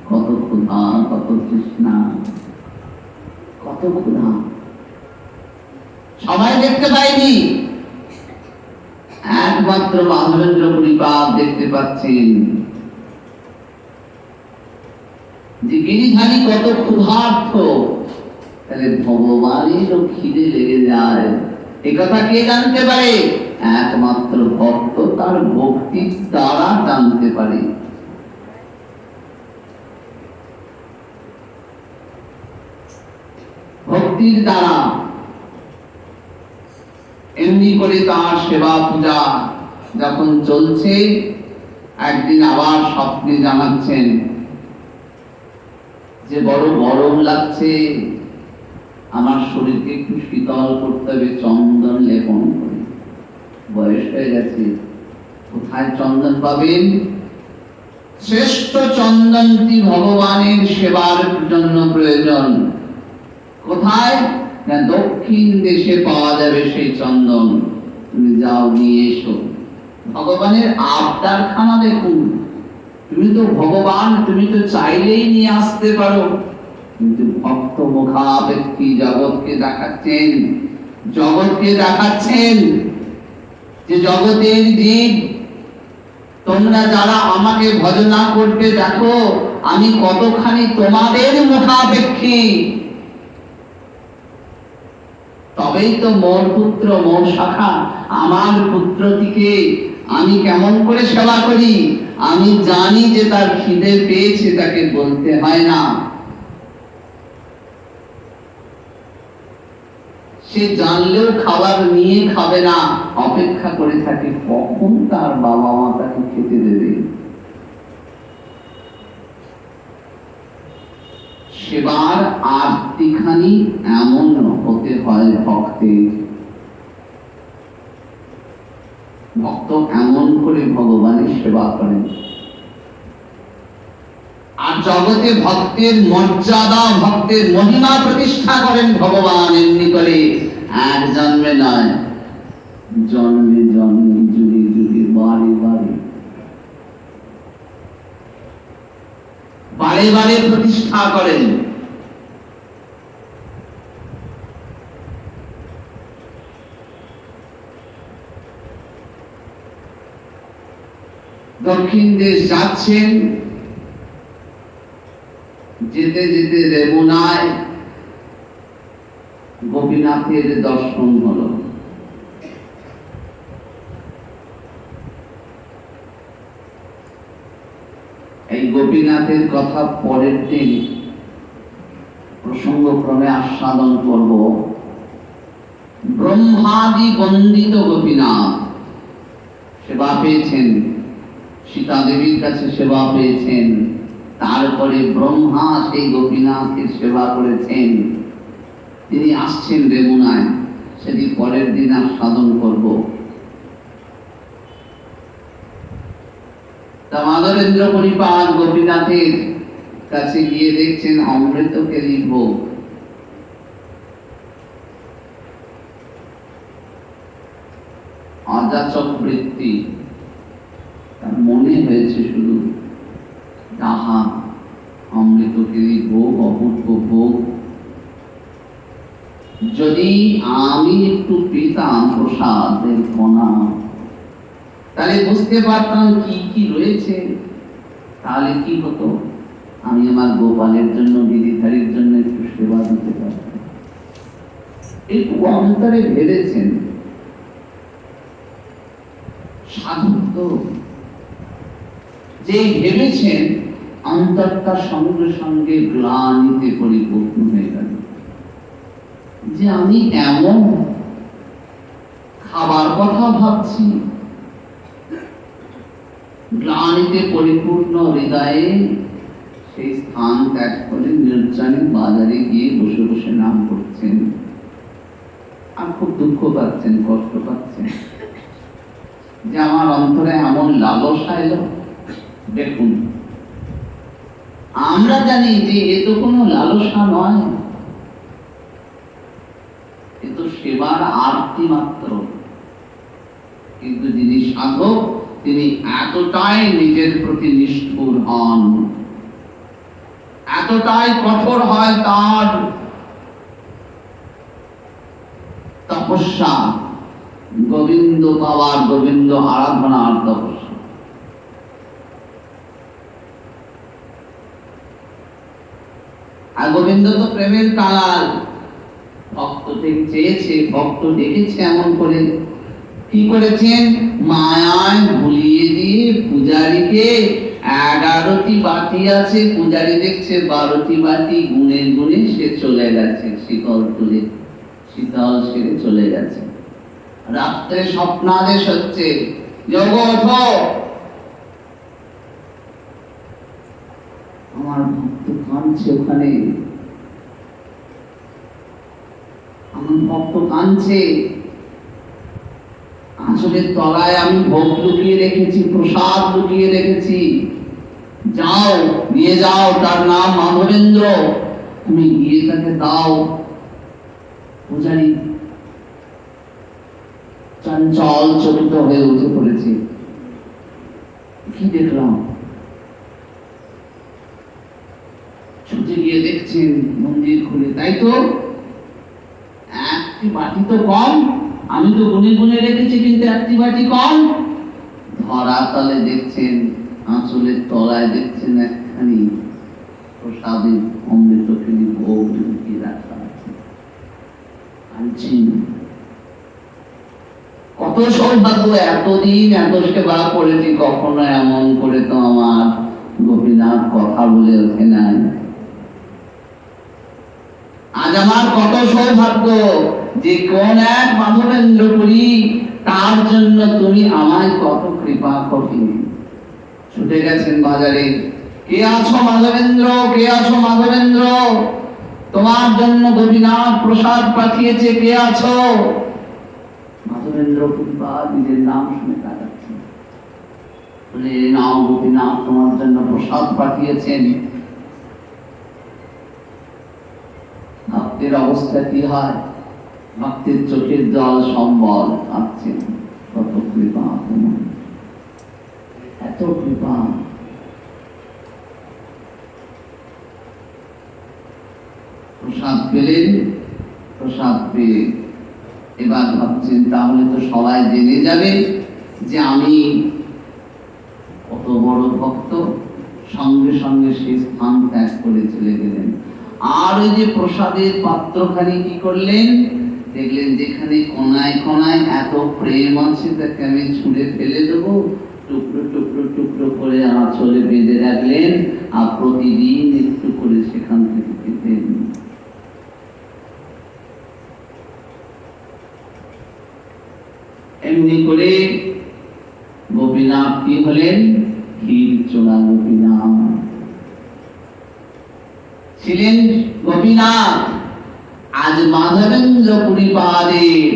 কত ক্ষুধা, কত তৃষ্ণা, কত ক্ষুধা সবাই দেখতে পায়নি, একমাত্র মাধবেন্দ্র পরিবার দেখতে পাচ্ছেন যে গিরিধারী কত ক্ষুধার্থ। তাহলে ভগবানেরও খিদে লেগে যায়, একথা কে জানতে পারে? একমাত্র ভক্ত তার ভক্তির দ্বারা জানতে পারে। ভক্তির দ্বারা এমনি করে তার সেবা পূজা যখন চলছে, একদিন আবার স্বপ্নে জানাচ্ছেন যে বড় গরম লাগছে, আমার শরীরকে একটু শীতল করতে হবে, চন্দন লেপন করে। বয়স হয়ে গেছে, কোথায় চন্দন পাবেন? শ্রেষ্ঠ চন্দনটি ভগবানের সেবার জন্য প্রয়োজন। কোথায়? না দক্ষিণ দেশে পাওয়া যাবে সেই চন্দন, তুমি যাও নিয়ে এসো। ভগবানের আবদারখানা দেখুন। তুমি তো ভগবান, তুমি তো চাইলেই নিয়ে আসতে পারো, কিন্তু ভক্ত মুখাপেক্ষী জগৎকে দেখাচ্ছেন, জগৎকে দেখাচ্ছেন যে জগতের জীব তোমরা যারা আমাকে ভজনা করতে দেখো, আমি কতখানি তোমাদের মুখাপেক্ষী। তবেই তো মোর পুত্র, মোর শাখা। আমার পুত্রটিকে আমি কেমন করে সেবা করি, আমি জানি যে তার খিদে পেয়েছে, তাকে বলতে হয় না। সে জানলেও খাবার নিয়ে খাবে না, অপেক্ষা করে থাকে কখন তার বাবা মা তাকে খেতে দেবে। সেবার আরতিখানি এমন হতে হয় ভক্তের। ভক্ত এমন করে ভগবানের সেবা করেন। আর জগতে ভক্তের মর্যাদা, ভক্তের মহিমা প্রতিষ্ঠা করেন ভগবান এমনি করে, এক জন্মে নয়, জন্মে জন্মে, যুগে যুগে, বারে বারে, বারে বারে প্রতিষ্ঠা করেন। দক্ষিণ দেশ যাচ্ছেন, যেতে যেতে রেমুনায় গোপীনাথের দর্শন হলো। এই গোপীনাথের কথা পরের দিন প্রসঙ্গক্রমে আস্বাদন করব। ব্রহ্মাদি বন্দিত গোপীনাথ সেবা পেয়েছেন, সীতা দেবীর কাছে সেবা পেয়েছেন, তারপরে ব্রহ্মা সেই গোপীনাথের সেবা করেছেন। তিনি আসছেন রেমুনায়, সেটি পরের দিন আস্বাদন করব। তা মাধবেন্দ্র পরিপাল গোপীনাথের কাছে গিয়ে দেখছেন অমৃত কেলি ভোগ। অযাচক বৃত্তি, তার মনে হয়েছে শুধু তাহা অমৃত কেলি ভোগ, অপূর্ব ভোগ। যদি আমি একটু পেতাম প্রসাদের কণা, তাহলে বুঝতে পারতাম কি কি রয়েছে, তাহলে কি হতো, আমি আমার গোপালের জন্য, গিরিধারীর জন্য একটু সেবা দিতে পারতাম। একটু অন্তরে ভেবেছেন সাধক তো, যে ভেবেছেন অন্তরটা সঙ্গে সঙ্গে গ্লানিতে পরিপূর্ণ হয়ে গেল, যে আমি এমন খাবার কথা ভাবছি। গ্লানিতে পরিপূর্ণ হৃদয়ে সেই স্থান ত্যাগ করে নির্জনে বাজারে গিয়ে বসে বসে নাম করছেন, আর খুব দুঃখ পাচ্ছেন, কষ্ট পাচ্ছেন যে আমার অন্তরে এমন লালসা এলো। দেখুন, আমরা জানি যে এ তো কোনো লালসা নয়, এ তো সেবার আরতি মাত্র। কিন্তু যিনি সাধক, তিনি এতটাই নিজের প্রতি নিষ্ঠুর হন, এতটাই কঠোর হয় তার তপস্যা, গোবিন্দ পাওয়ার, গোবিন্দ আরাধনার তপস্যা। আর গোবিন্দ তো প্রেমের কাল, ভক্ত চেয়েছে, ভক্ত ডেকেছে এমন করে। কি করেছেন? মায়ায় ভুলিয়ে দিয়ে পূজারীকে 11টি বাটি আছে, পূজারী দেখছে 12টি বাটি, গুনে গুনে সে চলে গেছে, শীতল তুলে শীতল সেরে চলে গেছে। রাত্রে স্বপ্নাদেশ হচ্ছে, জগৎ আমার ভক্ত কাঁদছে, ওখানে আমার ভক্ত কাঁদছে, আঁচলের তলায় আমি ভোগ লুকিয়ে রেখেছি, প্রসাদ লুকিয়ে রেখেছি, যাও নিয়ে যাও, তার নাম মাধবেন্দ্র, তুমি গিয়ে তাকে দাও। পূজারী চঞ্চল চকিত হয়ে উঠে পড়েছে, কি দেখলাম? ছুটে গিয়ে দেখছেন মন্দির খুলে, তাই তো, একটি বাটি তো কম, আমি তো গুনে গুনে রেখেছি, কিন্তু একটি বাটি কম। ধরা তলে দেখছেন, আঁচলের তলায় দেখছেন একখানি প্রসাদের অমৃতখানি ভোগ লুকিয়ে রাখা আছে। কত সৌভাগ্য, এতদিন এত সেবা করেছি, কখনো এমন করে তো আমার গোপীনাথ কথা বলে ওঠে নাই। আজ আমার কত সৌভাগ্য যে কোন এক মাধবেন্দ্রপুরী, তার জন্য তুমি আমায় কত কৃপা করলে। ছুটে গেছেন বাজারে, কে আছো মাধবেন্দ্র, কে আছো মাধবেন্দ্র, তোমার জন্য গোপীনাথ প্রসাদ পাঠিয়েছে, কে আছো? মাধবেন্দ্রপুরী নিজের নাম শুনে কাঁদাচ্ছে, বলে নাও, গোপীনাথ তোমার জন্য প্রসাদ পাঠিয়েছেন। ভক্তের অবস্থা কি হয়? ভক্তের চোখের জল সম্বল আসছে, কত কৃপা, এত কৃপা। প্রসাদ পেলেন, প্রসাদ পেয়ে এবার ভাবছেন তাহলে তো সবাই জেনে যাবে যে আমি কত বড় ভক্ত। সঙ্গে সঙ্গে সে স্থান ত্যাগ করে চলে গেলেন। আর ওই যে প্রসাদের পাত্রখানি কি করলেন? দেখলেন যেখানে কোনায় কোনায় এত প্রেম আছে, তাকে আমি ছুঁড়ে ফেলে দেবো, টুকরো টুকরো টুকরো করে আঁচলে বেঁধে রাখলেন, আর প্রতিদিন একটু করে সেখান থেকে খেতেন। এমনি করে গোপীনাথ কি হলেন? ক্ষীর চোলা গোপীনাথ ছিলেন। গোপীনাথ আজ মাধবেন্দ্রপুরী পাদের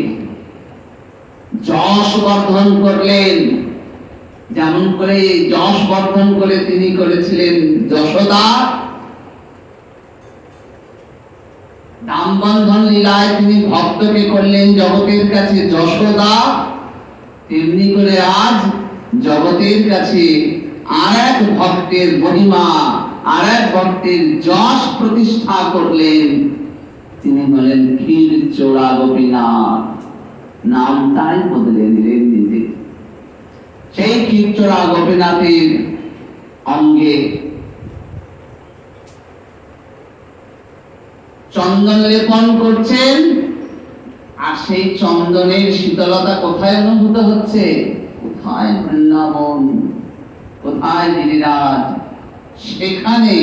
যশ বর্ধন করলেন, যেমন করে যশ বর্ধন করে তিনি করেছিলেন যশোদা, দামবন্ধন লীলায় তিনি ভক্তকে করলেন জগতের কাছে যশোদা, তেমনি করে আজ জগতের কাছে আর এক ভক্তের মহিমা, আর এক ভক্তের যশ প্রতিষ্ঠা করলেন তিনি হলেন ক্ষীর চোরা গোপীনাথ, নামটাই বদলে নিলেন নিজে। সেই ক্ষীর চোরা গোপীনাথের অঙ্গে চন্দন লেপন করছেন, আর সেই চন্দনের শীতলতা কোথায় অনুভূত হচ্ছে? কোথায় বৃন্দাবন, কোথায় গিরিরাজ, সেখানে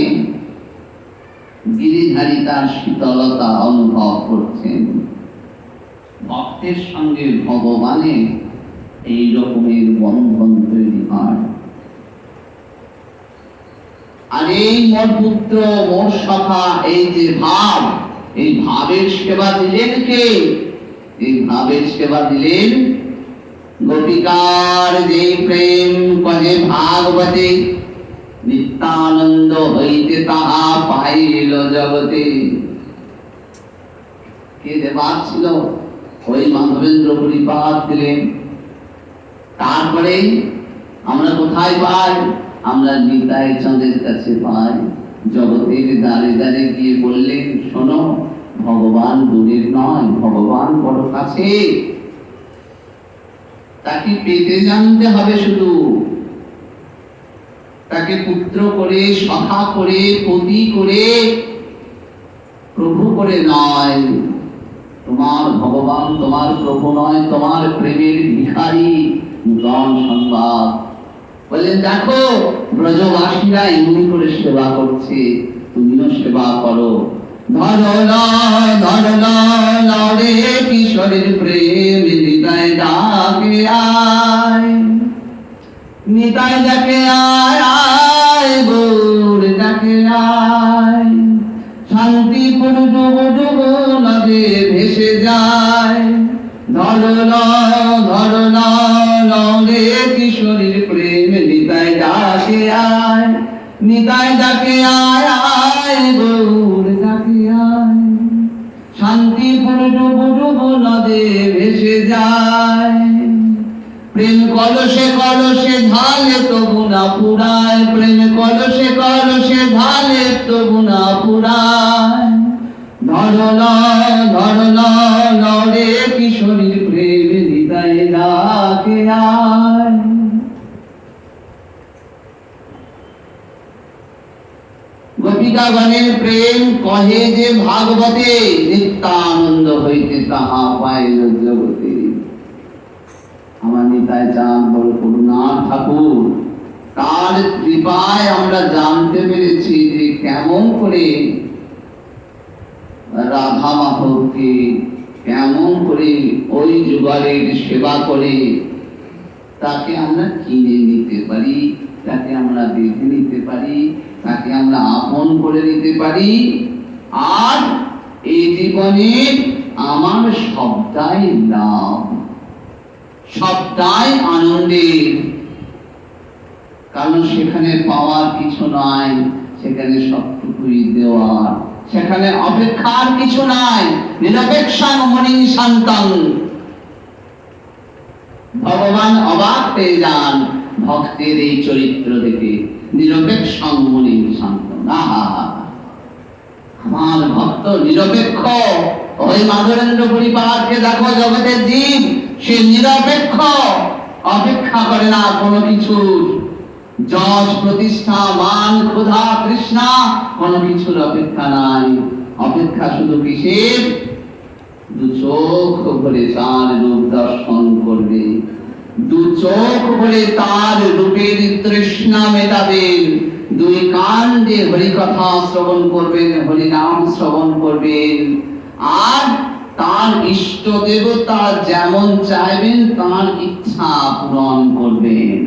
গিরিধারী তার শীতলতা অনুভব করছেন। ভক্তের সঙ্গে ভগবানের এই রকমের বন্ধন তৈরি হয়। আর এই মোর পুত্র, মোর সখা, এই যে ভাব, এই ভাবের সেবা দিলেন কে? এই ভাবের সেবা দিলেন গোপিকার যে প্রেম কহে ভাগবতে, নিত্যানন্দ হইতে তাহা পাইল জগতে। কে দেবার ছিল? ওই মাধবেন্দ্র পরিপাত দিলেন। তারপরে আমরা কোথায় পাই? আমরা নিতাই চাঁদের কাছে পাই। জগতের দ্বারে দ্বারে গিয়ে বললেন, শোনো, ভগবান দূরের নয়, ভগবান বড় কাছে। তাকে পেতে জানতে হবে শুধু, তাকে পুত্র করে, সখা করে, পতি করে, প্রভু করে নয়। তোমার ভগবান তোমার প্রভু নয়, তোমার প্রেমের ভিখারি। নূতন সংবাদ বললেন, দেখো ব্রজবাসীরা এমনি করে সেবা করছে, তুমিও সেবা করো। ধরে কিশোরের প্রেম, নিতাই ডাকে আয়, নিতাই ডাকে আয়, আয় গৌর ডাকে আয়। শান্তিপুর ডুব ডুব নদে ভেসে যায়। ধরে কিশোরের প্রেম, নিতাই ডাকে আয়, নিতাই ডাকে আয়, আয় গৌর ডাকে আয়। শান্তিপুর ডুব ডুব নদে ভেসে যায়। প্রেম কলসে কলসে ঢালে তবু না পুরায়, প্রেম কলসে কলসে ঢালে তবু না পুরায়। ধরে কিশোরীর প্রেম, নিতাই ডাকে আয়। গোপিকাগণের প্রেম কহে যে ভাগবতে, নিত্যানন্দ হইতে তাহা পাইল জগতে। আমার নিতাই চাঁদ বড় করুণার ঠাকুর, তার কৃপায় আমরা জানতে পেরেছি যে কেমন করে রাধা মাধবকে, কেমন করে ওই যুগলের সেবা করে তাকে আমরা কিনে নিতে পারি, তাকে আমরা দেখে নিতে পারি, তাকে আমরা আপন করে নিতে পারি। আর এই জীবনে আমার সবটাই লাভ, সবটাই আনন্দের। কারণ সেখানে পাওয়ার কিছু নাই, সেখানে সবটুকুই দেওয়ার, সেখানে অপেক্ষার কিছু নাই। নিরপেক্ষাং মনি শান্তং, ভগবান অবাক হয়ে যান ভক্তের এই চরিত্র দেখে। নিরপেক্ষাং মনি শান্তং, আমার ভক্ত নিরপেক্ষ। ওই মাধবেন্দ্র পরিপাতকে দেখো, জগতের জীব, সে নিরপেক্ষ, অপেক্ষা করে না কোনো কিছুর। যশ প্রতিষ্ঠা, মান, ক্ষুধা, তৃষ্ণা, কোনো কিছুর অপেক্ষা নাই। অপেক্ষা শুধু কিসের? দু চোখ ভরে তার রূপ দর্শন করবে, দু চোখ ভরে তার রূপের তৃষ্ণা মেটাবেন, দুই কান দিয়ে হরিকথা শ্রবণ করবেন, হরিনাম শ্রবণ করবেন। আর তার ইষ্ট দেবতা যেমন চাইবেন তার ইচ্ছা পূরণ করবেন।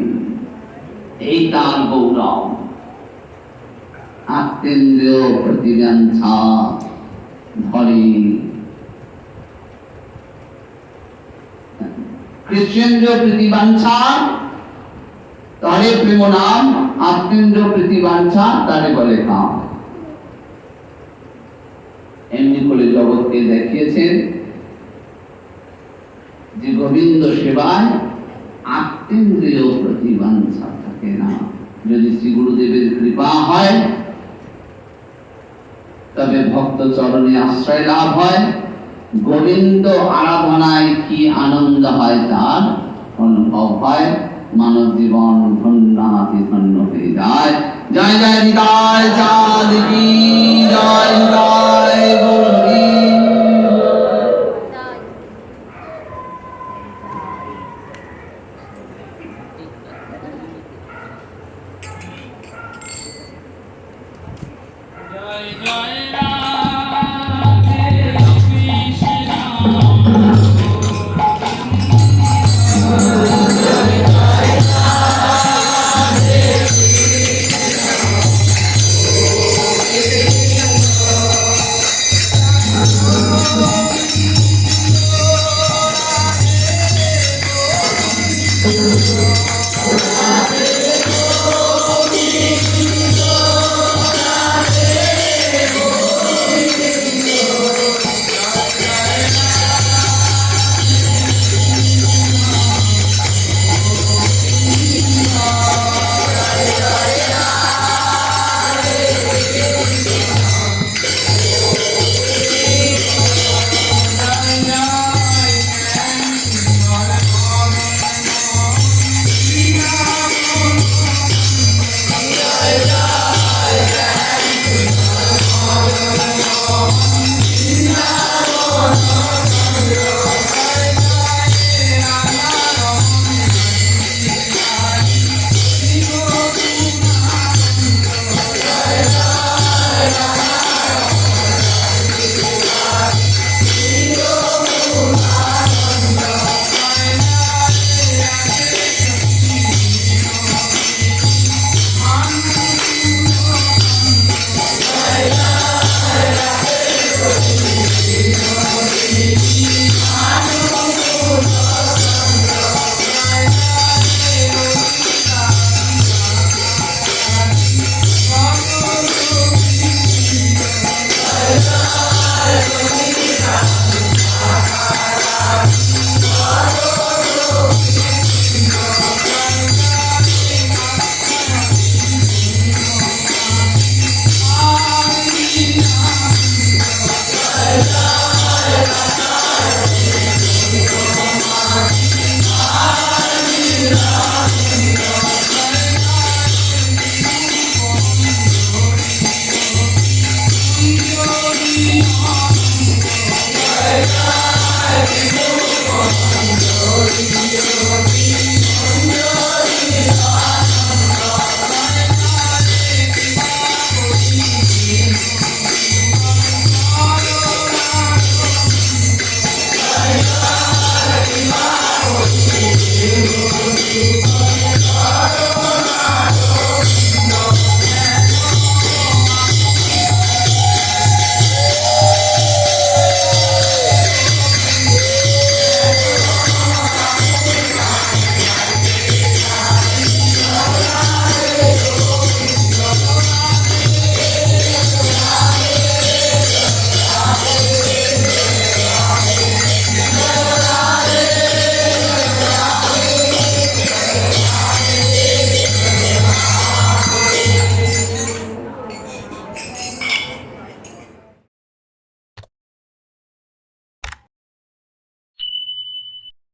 এই তার গৌরব। আত্মেন্দ্রিয় প্রতিবাঞ্ছা ধরে, কৃষ্ণেন্দ্র প্রতিবাঞ্ছা তারে প্রেম নাম, আত্মেন্দ্র প্রতিবাঞ্ছা তারে বলে কাম। এমনি করে জগৎকে দেখিয়েছেন যে গোবিন্দ সেবায় আত্মেন্দ্রিয় প্রতিবাঞ্ছা থাকে না। যদি শ্রী গুরুদেবের কৃপা হয় তবে ভক্ত চরণে আশ্রয় লাভ হয়। গোবিন্দ আরাধনায় কি আনন্দ হয় তার অনুভব হয়। মানব জীবন ধন্যাতি ধন্য হয়ে যায়। জয় জয় নিতাই চাঁদ কি জয়, জয় গৌরী। জয় জয় রাধে কৃষ্ণ।